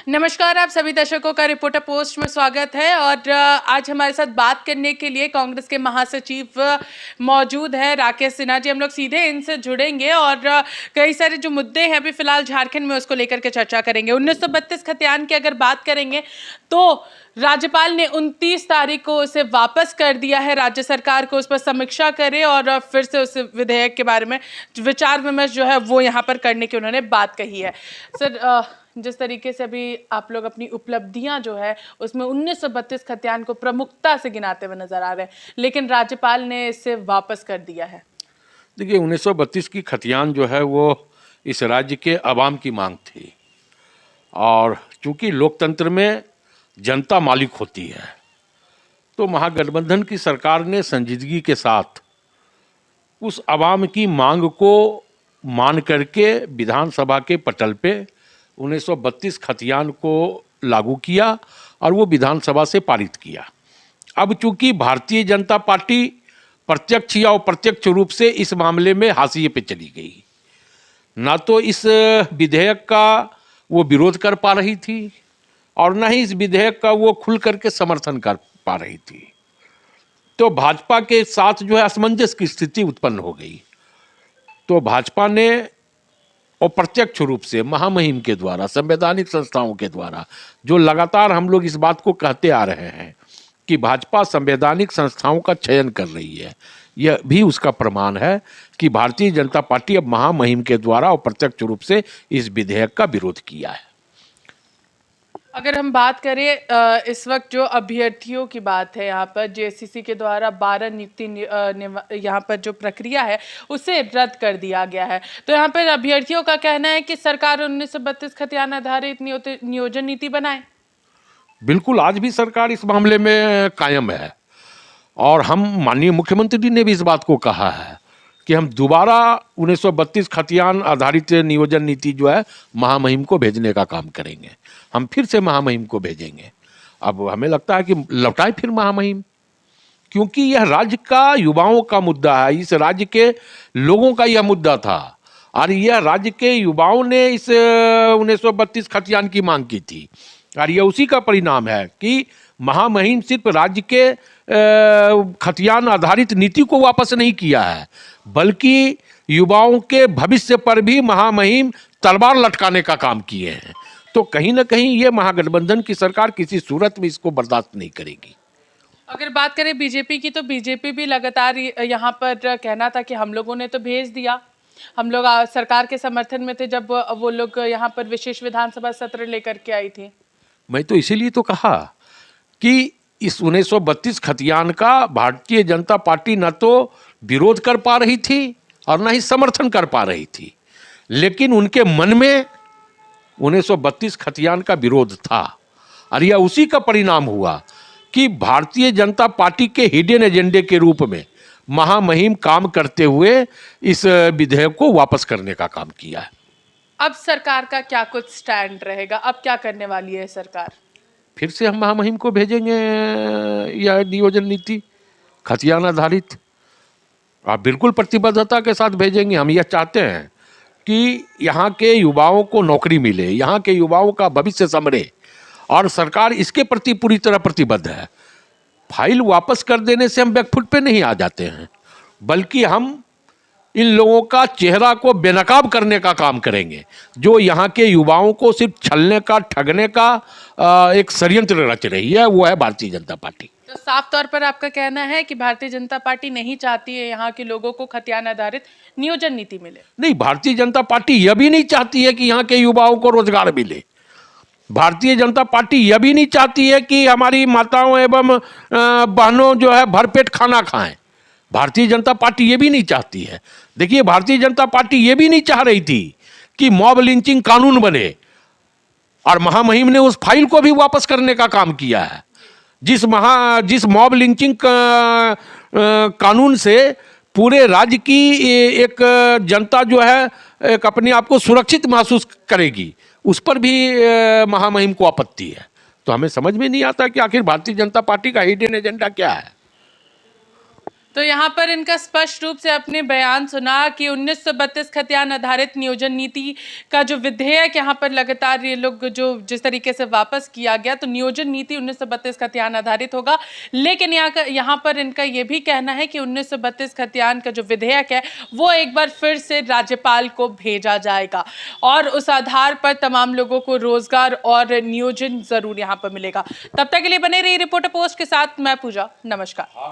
नमस्कार, आप सभी दर्शकों का रिपोर्टर पोस्ट में स्वागत है। और आज हमारे साथ बात करने के लिए कांग्रेस के महासचिव मौजूद है राकेश सिन्हा जी। हम लोग सीधे इनसे जुड़ेंगे और कई सारे जो मुद्दे हैं अभी फिलहाल झारखंड में उसको लेकर के चर्चा करेंगे। 1932 खतियान की अगर बात करेंगे तो राज्यपाल ने 29 तारीख को उसे वापस कर दिया है। राज्य सरकार को उस पर समीक्षा करे और फिर से उस विधेयक के बारे में विचार विमर्श जो है वो यहाँ पर करने की उन्होंने बात कही है। सर, जिस तरीके से अभी आप लोग अपनी उपलब्धियां जो है उसमें 1932 खतियान को प्रमुखता से गिनाते हुए नजर आ रहे हैं, लेकिन राज्यपाल ने इसे वापस कर दिया है। देखिए, 1932 की खतियान जो है वो इस राज्य के अवाम की मांग थी, और चूंकि लोकतंत्र में जनता मालिक होती है तो महागठबंधन की सरकार ने संजीदगी के साथ उस अवाम की मांग को मान करके विधानसभा के पटल पे 1932 खतियान को लागू किया और वो विधानसभा से पारित किया। अब चूंकि भारतीय जनता पार्टी प्रत्यक्ष या अप्रत्यक्ष रूप से इस मामले में हाशिए पे चली गई, ना तो इस विधेयक का वो विरोध कर पा रही थी और ना ही इस विधेयक का वो खुल करके समर्थन कर पा रही थी, तो भाजपा के साथ जो है असमंजस की स्थिति उत्पन्न हो गई। तो भाजपा ने अप्रत्यक्ष रूप से महामहिम के द्वारा, संवैधानिक संस्थाओं के द्वारा, जो लगातार हम लोग इस बात को कहते आ रहे हैं कि भाजपा संवैधानिक संस्थाओं का चयन कर रही है, यह भी उसका प्रमाण है कि भारतीय जनता पार्टी अब महामहिम के द्वारा अप्रत्यक्ष रूप से इस विधेयक का विरोध किया है। अगर हम बात करें इस वक्त जो अभ्यर्थियों की बात है, यहाँ पर जेएससीसी के द्वारा 12 नियुक्ति यहाँ पर जो प्रक्रिया है उसे रद्द कर दिया गया है, तो यहाँ पर अभ्यर्थियों का कहना है कि सरकार 1932 खतियान आधारित नियोजन नीति बनाए। बिल्कुल, आज भी सरकार इस मामले में कायम है और हम माननीय मुख्यमंत्री ने भी इस बात को कहा है कि हम दोबारा 1932 खतियान आधारित नियोजन नीति जो है महामहिम को भेजने का काम करेंगे। हम फिर से महामहिम को भेजेंगे। अब हमें लगता है कि लौटाए फिर महामहिम, क्योंकि यह राज्य का युवाओं का मुद्दा है, इस राज्य के लोगों का यह मुद्दा था और यह राज्य के युवाओं ने इस 1932 खतियान की मांग की थी और यह उसी का परिणाम है कि महामहिम सिर्फ राज्य के खतियान आधारित नीति को वापस नहीं किया है, बल्कि युवाओं के भविष्य पर भी महामहिम तलवार लटकाने का काम किए हैं। तो कहीं ना कहीं ये महागठबंधन की सरकार किसी सूरत में इसको बर्दाश्त नहीं करेगी। अगर बात करें बीजेपी की, तो बीजेपी भी लगातार यहाँ पर कहना था कि हम लोगों ने तो भेज दिया, हम लोग सरकार के समर्थन में थे जब वो लोग यहाँ पर विशेष विधानसभा सत्र लेकर के आई थी। मैं तो इसीलिए तो कहा कि इस 1932 खतियान का भारतीय जनता पार्टी न तो विरोध कर पा रही थी और न ही समर्थन कर पा रही थी, लेकिन उनके मन में 1932 खतियान का विरोध था और यह उसी का परिणाम हुआ कि भारतीय जनता पार्टी के हिडन एजेंडे के रूप में महामहिम काम करते हुए इस विधेयक को वापस करने का काम किया है। अब सरकार का क्या कुछ स्टैंड रहेगा, अब क्या करने वाली है सरकार? फिर से हम महामहिम को भेजेंगे यह नियोजन नीति खतियान आधारित, आप बिल्कुल प्रतिबद्धता के साथ भेजेंगे। हम यह चाहते हैं कि यहाँ के युवाओं को नौकरी मिले, यहाँ के युवाओं का भविष्य संवरे और सरकार इसके प्रति पूरी तरह प्रतिबद्ध है। फाइल वापस कर देने से हम बैकफुट पे नहीं आ जाते हैं, बल्कि हम इन लोगों का चेहरा को बेनकाब करने का काम करेंगे, जो यहाँ के युवाओं को सिर्फ छलने का, ठगने का एक षड्यंत्र रच रही है, वो है भारतीय जनता पार्टी। तो साफ तौर पर आपका कहना है कि भारतीय जनता पार्टी नहीं चाहती है यहाँ के लोगों को खतियान आधारित नियोजन नीति मिले? नहीं, भारतीय जनता पार्टी यह भी नहीं चाहती है कि यहाँ के युवाओं को रोजगार मिले। भारतीय जनता पार्टी यह भी नहीं चाहती है कि हमारी माताओं एवं बहनों जो है भरपेट खाना खाएं। भारतीय जनता पार्टी ये भी नहीं चाहती है। देखिए, भारतीय जनता पार्टी ये भी नहीं चाह रही थी कि मॉब लिंचिंग कानून बने, और महामहिम ने उस फाइल को भी वापस करने का काम किया है। जिस मॉब लिंचिंग कानून से पूरे राज्य की एक जनता जो है एक अपने आप को सुरक्षित महसूस करेगी, उस पर भी महामहिम को आपत्ति है। तो हमें समझ में नहीं आता कि आखिर भारतीय जनता पार्टी का हिडन एजेंडा क्या है। तो यहाँ पर इनका स्पष्ट रूप से अपने बयान सुना कि 1932 खतियान आधारित नियोजन नीति का जो विधेयक यहाँ पर लगातार ये लोग जो जिस तरीके से वापस किया गया, तो नियोजन नीति 1932 खतियान आधारित होगा। लेकिन यहाँ पर इनका ये भी कहना है कि 1932 खतियान का जो विधेयक है वो एक बार फिर से राज्यपाल को भेजा जाएगा और उस आधार पर तमाम लोगों को रोजगार और नियोजन जरूर यहाँ पर मिलेगा। तब तक के लिए बने रही रिपोर्टर पोस्ट के साथ, मैं पूजा, नमस्कार।